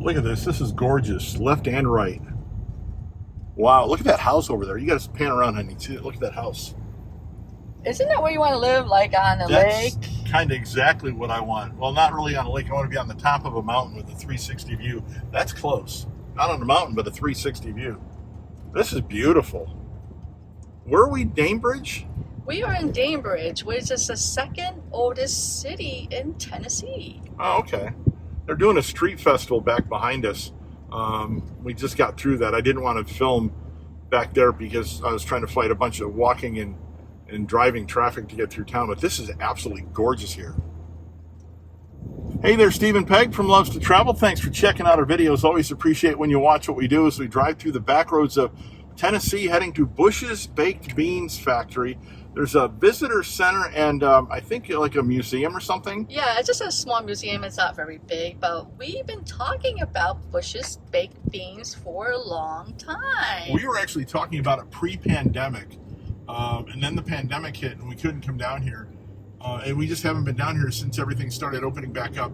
Look at this. This is gorgeous. Left and right. Wow, look at that house over there. You got to pan around, honey. See, look at that house. Isn't that where you want to live, like on a lake? That's kind of exactly what I want. Well, not really on a lake. I want to be on the top of a mountain with a 360 view. That's close. Not on the mountain, but a 360 view. This is beautiful. Where are we, Damebridge? We are in Damebridge, which is the second oldest city in Tennessee. Oh, okay. They're doing a street festival back behind us. We just got through that. I didn't want to film back there because I was trying to fight a bunch of walking and driving traffic to get through town, but this is absolutely gorgeous here. Hey there, Stephen Pegg from Loves to Travel. Thanks for checking out our videos. Always appreciate when you watch what we do as we drive through the back roads of Tennessee, heading to Bush's Baked Beans Factory. There's a visitor center and I think like a museum or something. Yeah, it's just a small museum. It's not very big, but we've been talking about Bush's Baked Beans for a long time. We were actually talking about it pre-pandemic. And then the pandemic hit and we couldn't come down here. And we just haven't been down here since everything started opening back up.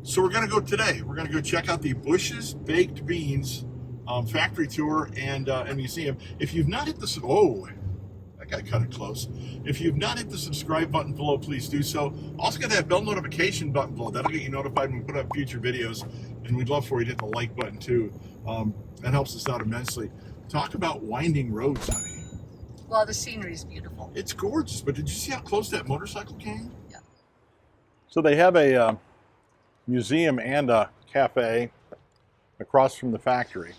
So we're going to go today. We're going to go check out the Bush's Baked Beans factory tour and museum. If you've not hit the... Oh, that got kind of close. If you've not hit the subscribe button below, please do so. Also get that bell notification button below. That'll get you notified when we put up future videos. And we'd love for you to hit the like button too. That helps us out immensely. Talk about winding roads, honey. Well, the scenery is beautiful. It's gorgeous, but did you see how close that motorcycle came? Yeah. So they have a museum and a cafe across from the factory.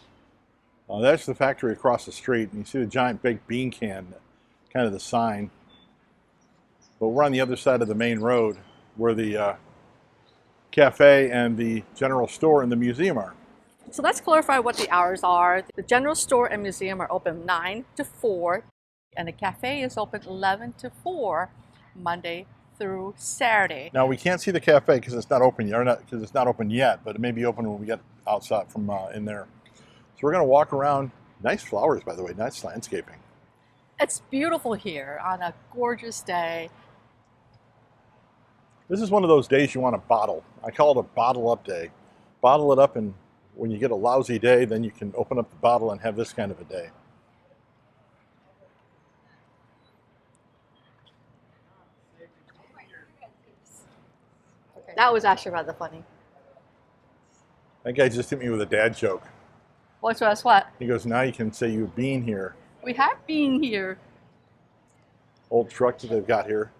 That's the factory across the street, and you see the giant baked bean can, kind of the sign. But we're on the other side of the main road where the cafe and the general store and the museum are. So let's clarify what the hours are. The general store and museum are open 9 to 4. And the cafe is open 11 to 4, Monday through Saturday. Now we can't see the cafe because it's not open yet, because it's not open yet, but it may be open when we get outside from in there. So we're going to walk around. Nice flowers, by the way. Nice landscaping. It's beautiful here on a gorgeous day. This is one of those days you want to bottle. I call it a bottle up day. Bottle it up, and when you get a lousy day, then you can open up the bottle and have this kind of a day. That was actually rather funny. That guy just hit me with a dad joke. What's what? He goes, now you can say you've been here. We have been here. Old truck that they've got here.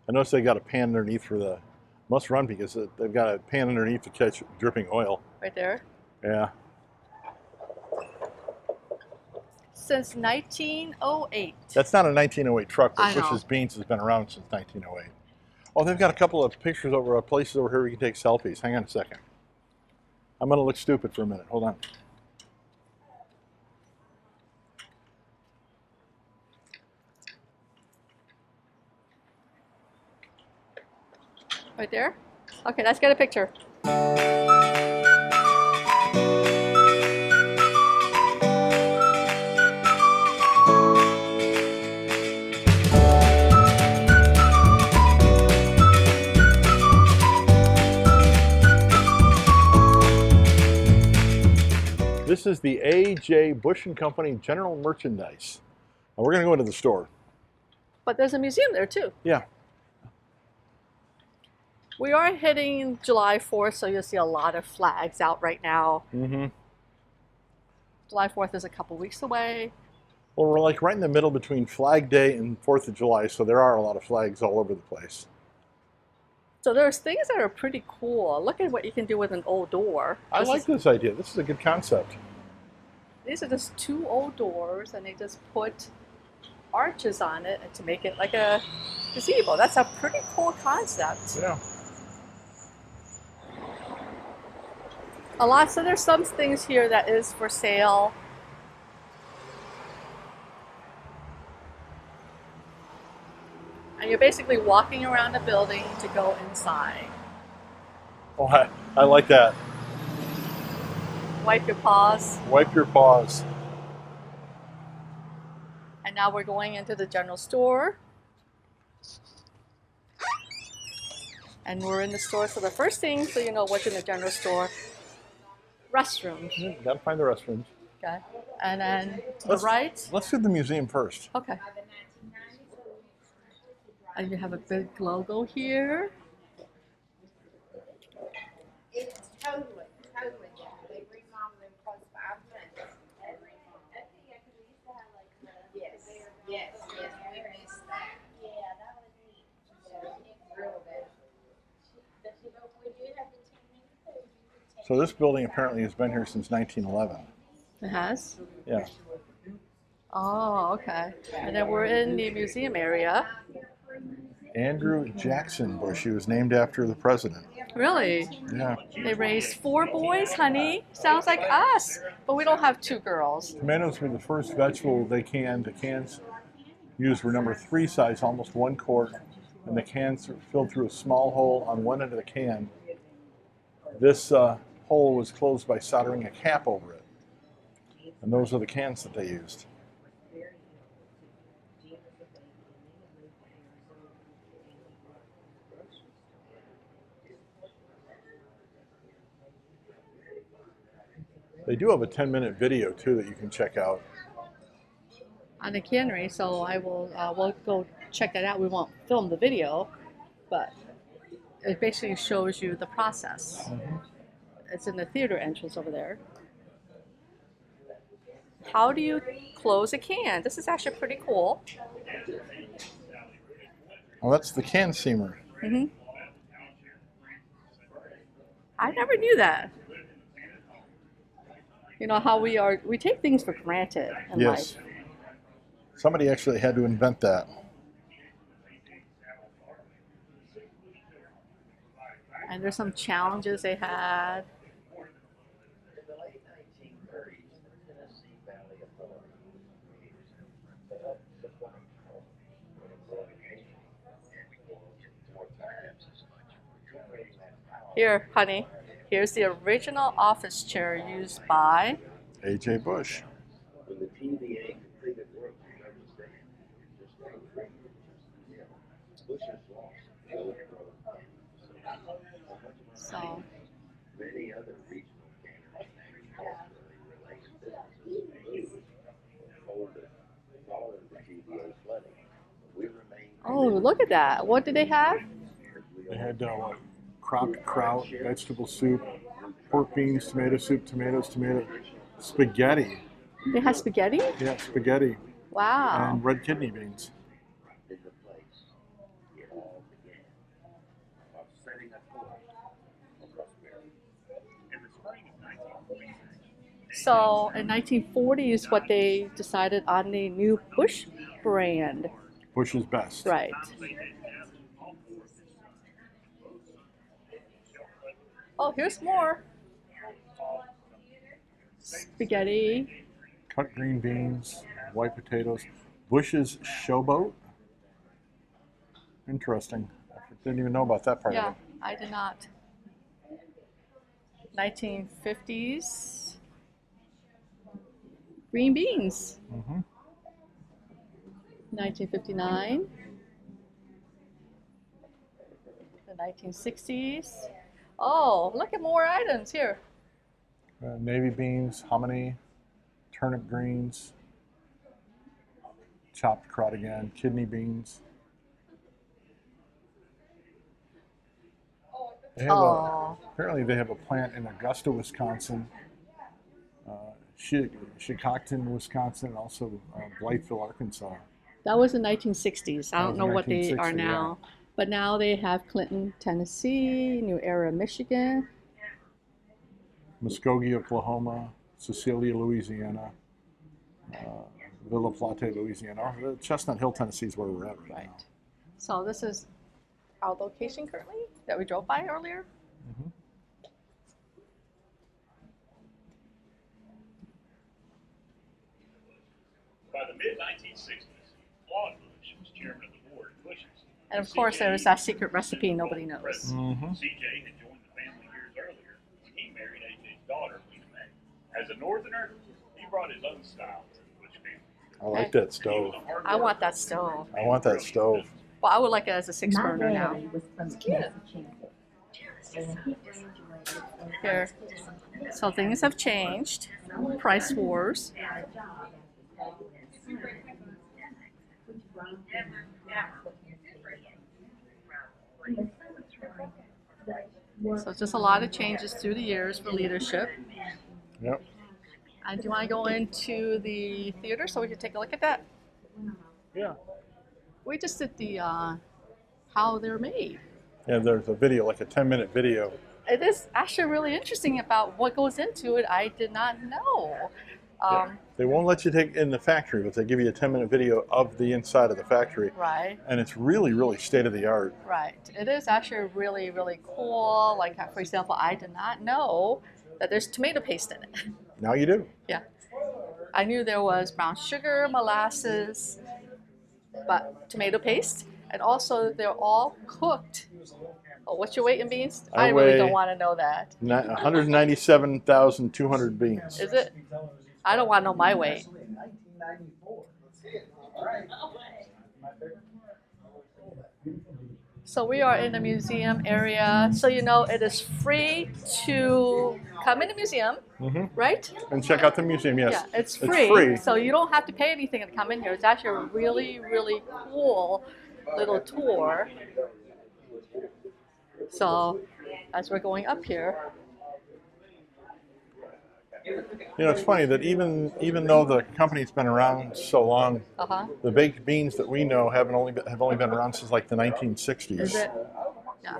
I noticed they got a pan underneath for the, must run because they've got a pan underneath to catch dripping oil. Right there. Yeah. Since 1908. That's not a 1908 truck, but I know. Bush's Beans has been around since 1908. Oh, they've got a couple of pictures over places over here we can take selfies. Hang on a second. I'm going to look stupid for a minute. Hold on. Right there? Okay, let's get a picture. This is the A.J. Bush & Company General Merchandise. Now we're going to go into the store. But there's a museum there too. Yeah. We are hitting July 4th, so you'll see a lot of flags out right now. Mm-hmm. July 4th is a couple weeks away. Well, we're like right in the middle between Flag Day and 4th of July, so there are a lot of flags all over the place. So there's things that are pretty cool. Look at what you can do with an old door. I like this idea. This is a good concept. These are just 2 old doors, and they just put arches on it to make it like a gazebo. That's a pretty cool concept. Yeah. So there's some things here that is for sale. And you're basically walking around the building to go inside. Oh, I like that. Wipe your paws. Wipe your paws. And now we're going into the general store. And we're in the store, so the first thing, so you know what's in the general store, restrooms. Gotta find the restrooms. Okay. And then to the right. Let's do the museum first. Okay. And you have a big logo here. It's totally down. They remodeled them close 5 months. Yes, we missed that. Yeah, that was neat. So, real bad. But you know, if we do have the 10-minute food, you would take So this building apparently has been here since 1911. It has? Yeah. Oh, okay. And then we're in the museum area. Andrew Jackson Bush. He was named after the president. Really? Yeah. They raised 4 boys, honey. Sounds like us. But we don't have 2 girls. Tomatoes were the first vegetable they canned. The cans used were number 3 size, almost 1 quart, and the cans were filled through a small hole on one end of the can. This hole was closed by soldering a cap over it. And those are the cans that they used. They do have a 10-minute video too that you can check out. On the cannery, so I will we'll go check that out. We won't film the video, but it basically shows you the process. It's in the theater entrance over there. How do you close a can? This is actually pretty cool. Well, that's the can seamer. I never knew that. You know how we take things for granted in Yes. life. Somebody actually had to invent that. And there's some challenges they had. Here, honey, here's the original office chair used by A.J. Bush. When the TVA completed work to understand Bush's loss so. many other regional candidates culturally related businesses folded following the TVA flooding. We remain Oh, look at that! What did they have? They had cropped kraut, vegetable soup, pork beans, tomato soup, tomatoes, spaghetti. They had spaghetti. Yeah, spaghetti. Wow. And red kidney beans. in the place. It all began of setting a course for prosperity. In the spring of 1946, So in 1940 is what they decided on the new Bush brand. Bush is best. Right. Oh, here's more. Spaghetti. Cut green beans, white potatoes. Bush's showboat. Interesting. I didn't even know about that part Yeah, of it. I did not. 1950s. Green beans. 1959. The 1960s. Oh, look at more items here. Navy beans, hominy, turnip greens, chopped kraut again, kidney beans. They have apparently they have a plant in Augusta, Wisconsin, Shikokan, Wisconsin, and also Blytheville, Arkansas. That was the 1960s. I That don't was know what they are 1960, now. But now they have Clinton, Tennessee, New Era, Michigan. Muskogee, Oklahoma, Cecilia, Louisiana, Villa Plata, Louisiana. Chestnut Hill, Tennessee is where we're at right now. So this is our location currently that we drove by earlier. By the mid-1960s, Claude Bush was chairman of the board of Bush's. And of course, there was that secret recipe nobody knows. CJ had joined the family years earlier when he married AJ's daughter, Lena Mae. As a northerner, he brought his own style to the Bush family. I like that stove. I want that stove. I want that stove. Well, I would like it as a 6 My burner now. daddy was from Massachusetts. Here. So things have changed. Price wars. So just a lot of changes through the years for leadership. Yep. And do you want to go into the theater so we can take a look at that? Yeah. We just did the how they're made. Yeah, there's a video, like a 10-minute video. It is actually really interesting about what goes into it. I did not know. They won't let you take in the factory, but they give you a 10-minute video of the inside of the factory. Right. And it's really, really state of the art. Right. It is actually really, really cool. Like, for example, I did not know that there's tomato paste in it. Now you do. Yeah. I knew there was brown sugar, molasses, but tomato paste. And also, they're all cooked. Oh, what's your weight in beans? I really don't want to know that. 197,200 beans. Is it? I don't want to know my weight. So we are in the museum area. So you know it is free to come in the museum, right? And check out the museum, yes. Yeah, it's free. So you don't have to pay anything to come in here. It's actually a really, really cool little tour. So as we're going up here. You know, it's funny that even though the company's been around so long, the baked beans that we know have only been around since like the 1960s. Is it? Yeah.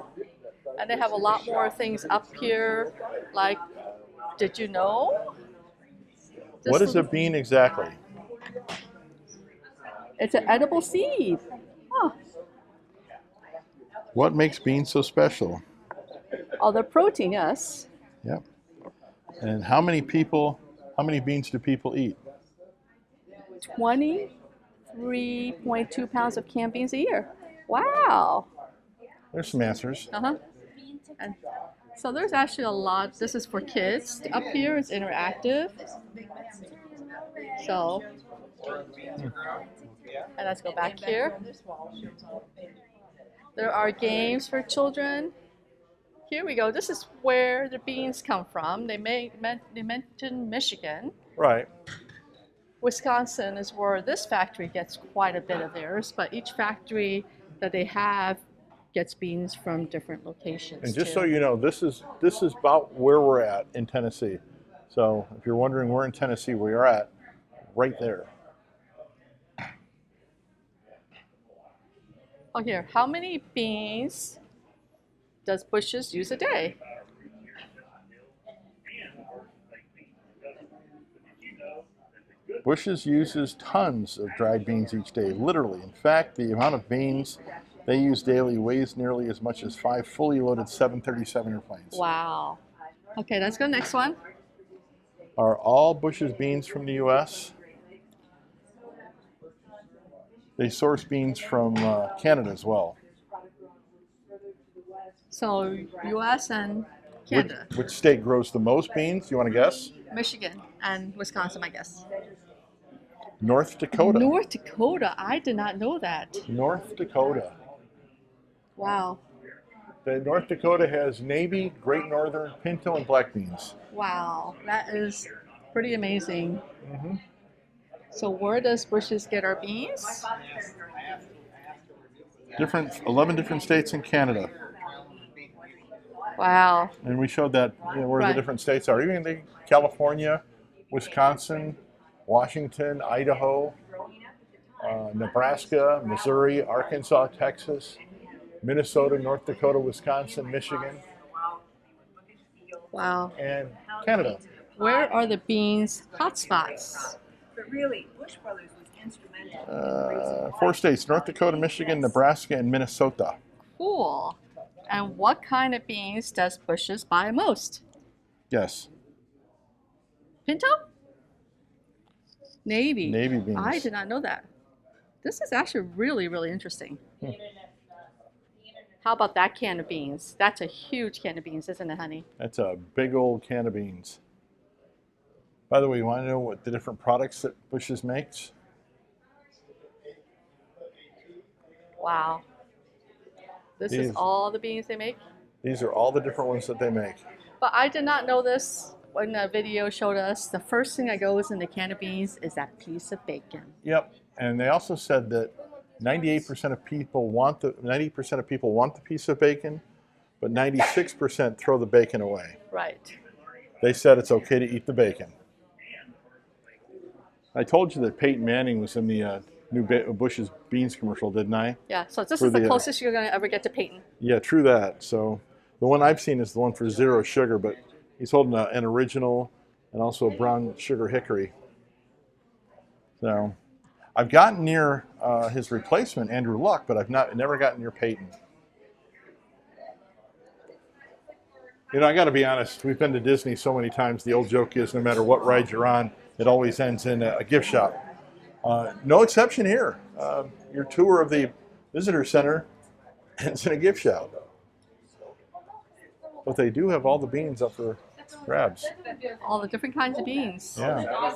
And they have a lot more things up here. Like, did you know? What is a bean exactly? It's an edible seed. Huh. What makes beans so special? Oh, the protein, yes. Yep. And how many beans do people eat? 23.2 pounds of canned beans a year. Wow. There's some answers. And so there's actually a lot. This is for kids. Up here is interactive. So, and let's go back here. There are games for children. Here we go. This is where the beans come from. They mentioned Michigan. Right. Wisconsin is where this factory gets quite a bit of theirs, but each factory that they have gets beans from different locations. And just so you know, this is about where we're at in Tennessee. So if you're wondering where in Tennessee we are at, right there. Oh, here. How many beans does Bush's use a day? Bush's uses tons of dried beans each day, literally. In fact, the amount of beans they use daily weighs nearly as much as 5 fully loaded 737 airplanes. Wow. Okay, let's go next one. Are all Bush's beans from the U.S.? They source beans from Canada as well. So, U.S. and Canada. Which state grows the most beans? You want to guess? Michigan and Wisconsin, I guess. North Dakota. North Dakota. I did not know that. North Dakota. Wow. The North Dakota has Navy, Great Northern, Pinto, and black beans. Wow. That is pretty amazing. So where does Bush's get our beans? 11 different states in Canada. Wow. And we showed that where the different states are. Even California, Wisconsin, Washington, Idaho, Nebraska, Missouri, Arkansas, Texas, Minnesota, North Dakota, Wisconsin, Michigan. Wow. And Canada. Where are the beans hotspots? But really, Bush Brothers was instrumental. 4 states: North Dakota, Michigan, Nebraska, and Minnesota. Cool. And what kind of beans does Bush's buy most? Yes. Pinto? Navy. Navy beans. I did not know that. This is actually really, really interesting. How about that can of beans? That's a huge can of beans, isn't it, honey? That's a big old can of beans. By the way, you want to know what the different products that Bush's makes? Wow. This is all the beans they make? These are all the different ones that they make. But I did not know this when the video showed us. The first thing that goes in the can of beans is that piece of bacon. Yep. And they also said that 98% of people want the 90% of people want the piece of bacon, but 96% throw the bacon away. Right. They said it's okay to eat the bacon. I told you that Peyton Manning was in the new Bush's Beans commercial, didn't I? Yeah, so this For is the the, closest you're going to ever get to Peyton. Yeah, true that. So the one I've seen is the one for 0 sugar, but he's holding an original and also a brown sugar hickory. So I've gotten near his replacement, Andrew Luck, but I've never gotten near Peyton. You know, I got to be honest. We've been to Disney so many times. The old joke is, no matter what ride you're on, it always ends in a gift shop. No exception here. Your tour of the visitor center ends in a gift shop. But they do have all the beans up for grabs. All the different kinds of beans. Yeah.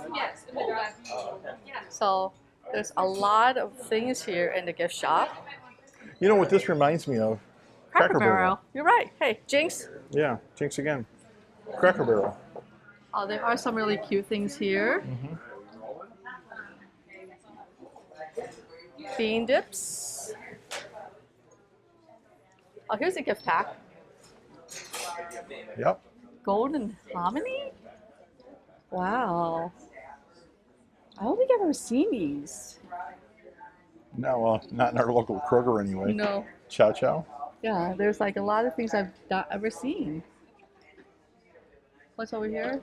So there's a lot of things here in the gift shop. You know what this reminds me of? Cracker Barrel. You're right. Hey, Jinx. Yeah, Jinx again. Cracker Barrel. Oh, there are some really cute things here. Bean dips. Oh, here's a gift pack. Yep. Golden hominy? Wow. I don't think I've ever seen these. No, not in our local Kroger anyway. No. Chow Chow. Yeah, there's like a lot of things I've not ever seen. What's over here?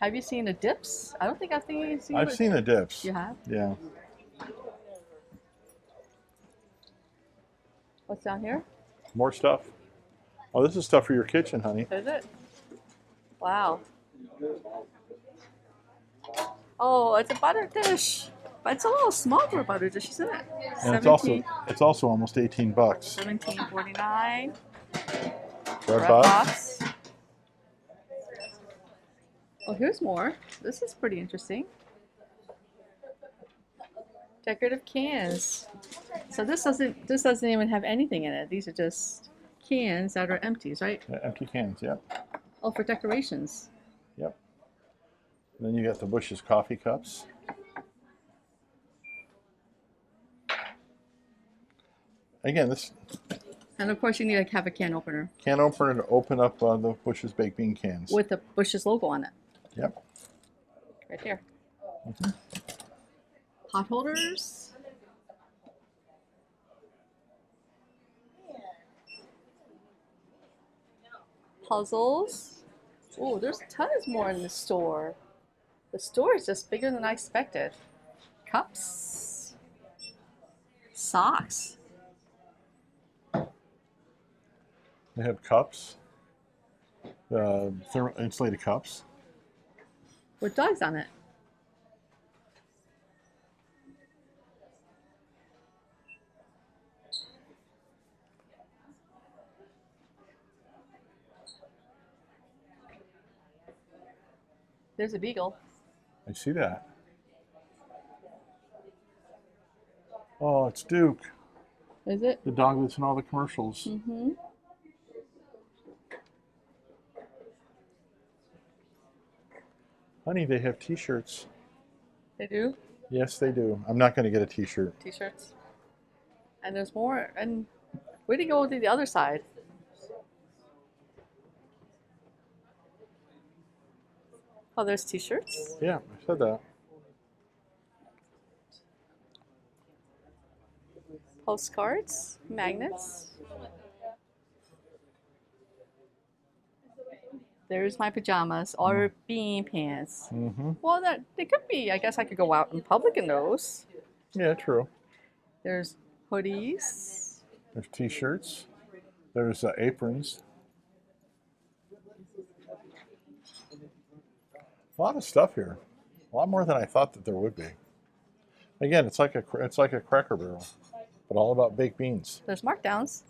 Have you seen the dips? I don't think I've seen. I've seen the dips. You have? Yeah. What's down here? More stuff. Oh, this is stuff for your kitchen, honey. Is it? Wow. Oh, it's a butter dish. But it's a little small for a butter dish, isn't it? And it's also almost $18. $17.49. Red box. Oh, here's more. This is pretty interesting. Decorative cans. So this doesn't even have anything in it. These are just cans that are empties, right? Empty cans, yep. Oh, for decorations. Yep. And then you got the Bush's coffee cups. Again, this And of course you need to have a can opener can opener to open up the Bush's baked bean cans. with the Bush's logo on it. Yep. Right there. Pot holders. Puzzles. Oh, there's tons more in the store. The store is just bigger than I expected. Cups. Socks. They have cups. Insulated cups. With dogs on it. There's a beagle. I see that. Oh, it's Duke, Is it? the dog that's in all the commercials. Mm-hmm. Honey, they have T-shirts. They do? Yes, they do. I'm not going to get a T-shirt. T-shirts. And there's more. And where do you go to the other side? Oh, there's T-shirts. Yeah, I said that. Postcards, magnets. There's my pajamas or bean pants. Mm-hmm. Well, they could be. I guess I could go out in public in those. Yeah, true. There's hoodies. There's T-shirts. There's aprons. A lot of stuff here. A lot more than I thought that there would be. Again, it's like a Cracker Barrel, but all about baked beans. There's markdowns.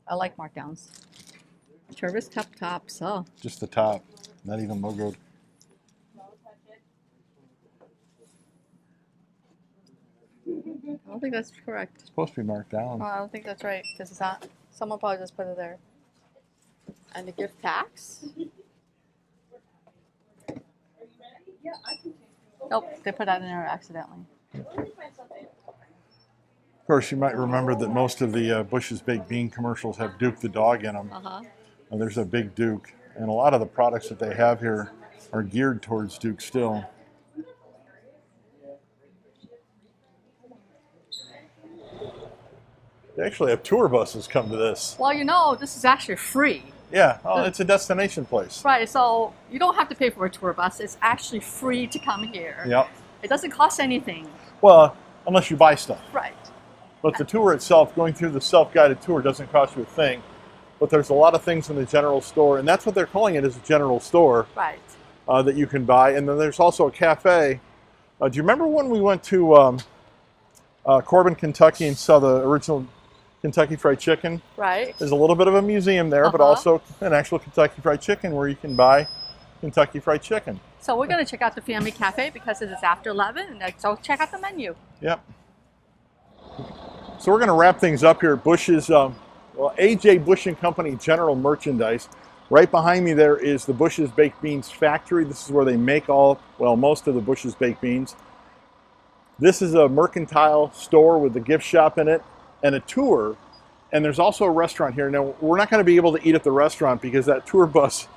I like markdowns. Service cup tops. Oh, Just the top, not even logoed. I don't think that's correct. It's supposed to be marked down. Oh, I don't think that's right because it's not. Someone probably just put it there. And the gift tax. Nope, they put that in there accidentally. Of course, you might remember that most of the Bush's Baked Bean commercials have Duke the dog in them. Uh-huh. And there's a big Duke. And a lot of the products that they have here are geared towards Duke still. They actually have tour buses come to this. Well, you know, this is actually free. Yeah, oh, it's a destination place. Right, so you don't have to pay for a tour bus. It's actually free to come here. Yep. It doesn't cost anything. Well, unless you buy stuff. Right. But the tour itself, going through the self-guided tour, doesn't cost you a thing. But there's a lot of things in the general store, and that's what they're calling it, is a general store. Right. That you can buy. And then there's also a cafe. Do you remember when we went to Corbin, Kentucky and saw the original Kentucky Fried Chicken? Right. There's a little bit of a museum there, but also an actual Kentucky Fried Chicken where you can buy Kentucky Fried Chicken. So we're going to check out the family cafe because it is after 11, and so check out the menu. Yep. So we're going to wrap things up here at Bush's, well, A.J. Bush & Company General Merchandise. Right behind me there is the Bush's Baked Beans factory. This is where they make most of the Bush's Baked Beans. This is a mercantile store with a gift shop in it and a tour. And there's also a restaurant here. Now, we're not going to be able to eat at the restaurant because that tour bus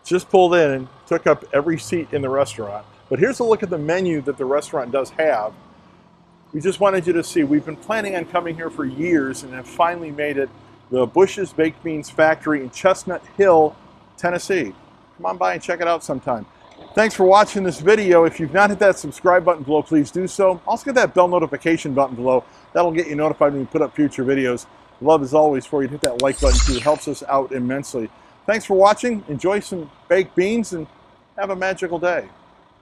just pulled in and took up every seat in the restaurant. But here's a look at the menu that the restaurant does have. We just wanted you to see, we've been planning on coming here for years and have finally made it. The Bush's Baked Beans factory in Chestnut Hill, Tennessee. Come on by and check it out sometime. Thanks for watching this video. If you've not hit that subscribe button below, please do so. Also hit that bell notification button below. That'll get you notified when we put up future videos. Love, as always, for you to hit that like button too. It helps us out immensely. Thanks for watching. Enjoy some baked beans and have a magical day.